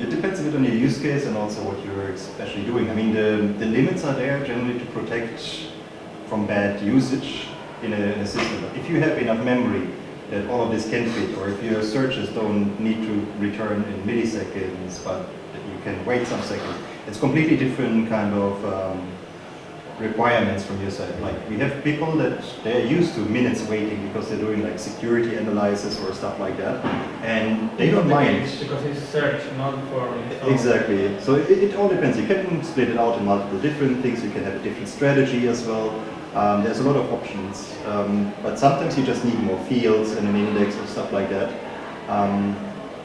A: It depends a bit on your use case and also what you're especially doing. I mean, the limits are there generally to protect from bad usage in a system. If you have enough memory that all of this can fit, or if your searches don't need to return in milliseconds, but that you can wait some seconds, it's completely different kind of requirements from your side. Like we have people that they're used to minutes waiting because they're doing like security analysis or stuff like that, and they don't mind.
B: Because it's search, not for install.
A: Exactly. So it all depends. You can split it out in multiple different things. You can have a different strategy as well. There's a lot of options, but sometimes you just need more fields and an index or stuff like that.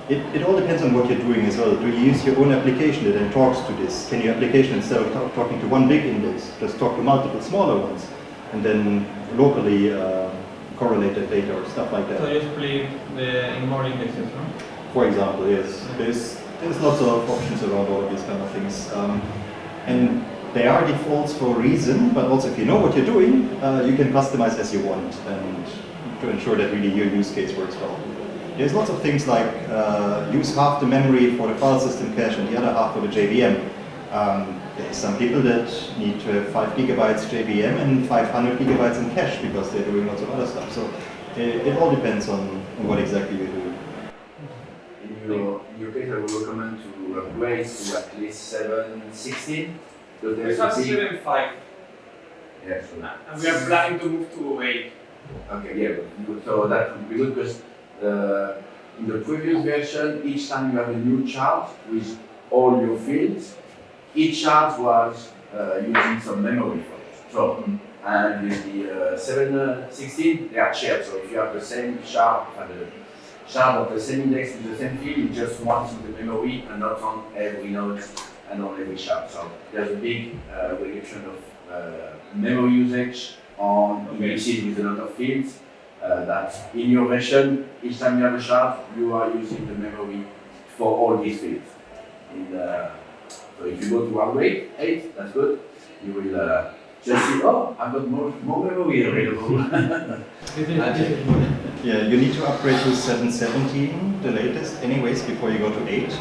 A: It all depends on what you're doing as well. Do you use your own application that then talks to this? Can your application, instead of talking to one big index, just talk to multiple smaller ones, and then locally correlate that data or stuff like that?
B: So you split in more indexes, no?
A: For example, yes. There's lots of options around all of these kind of things. And they are defaults for a reason, but also if you know what you're doing, you can customize as you want and to ensure that really your use case works well. There's lots of things like use half the memory for the file system cache and the other half for the JVM. There's some people that need to have 5 gigabytes JVM and 500 gigabytes in cache because they're doing lots of other stuff. So it all depends on what exactly you're doing.
F: In your case, I would recommend to upgrade to at least 7.16. Because
E: We
F: there's
E: have
F: a big...
E: 7.5,
F: Yeah, so
E: and we are planning to move to 8.
F: okay, yeah, so that would be good because in the previous version, each time you have a new chart with all your fields, each chart was using some memory for it. So, and with the 7.16, they are shared. So if you have the same chart and the chart of the same index with the same field, you just want in the memory and not on every node and on every chart. So there's a big reduction of memory usage on indexes with a lot of fields. That in your version, each time you have a chart, you are using the memory for all these fields. So if you go to upgrade 8, that's good. You will just see, oh, I've got more memory available.
A: Yeah, you need to upgrade to 7.17, the latest, anyways, before you go to 8.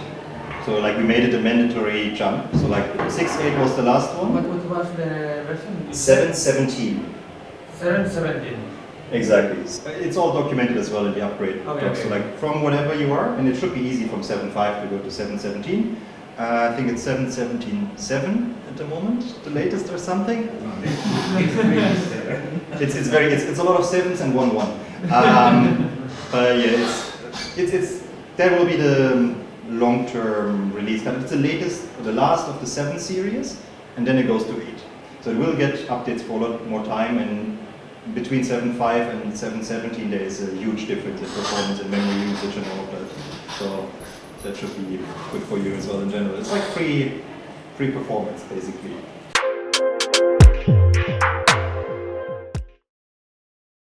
A: So like we made it a mandatory jump. So like 6.8 was the last one.
B: What was the version?
A: 7.17.
B: 7.17.
A: Exactly. It's all documented as well in the upgrade.
B: Okay.
A: So like from whatever you are, and it should be easy from 7.5 to go to 7.17. I think it's 7.17.7 at the moment, the latest or something. It's a lot of 7s and 1.1. But yeah, it's that will be the long-term release. But it's the latest, the last of the 7 series, and then it goes to 8. So it will get updates for a lot more time, and between 7.5 and 7.17 there is a huge difference in performance and memory usage and all of that. So that should be good for you as well in general. It's like free performance basically.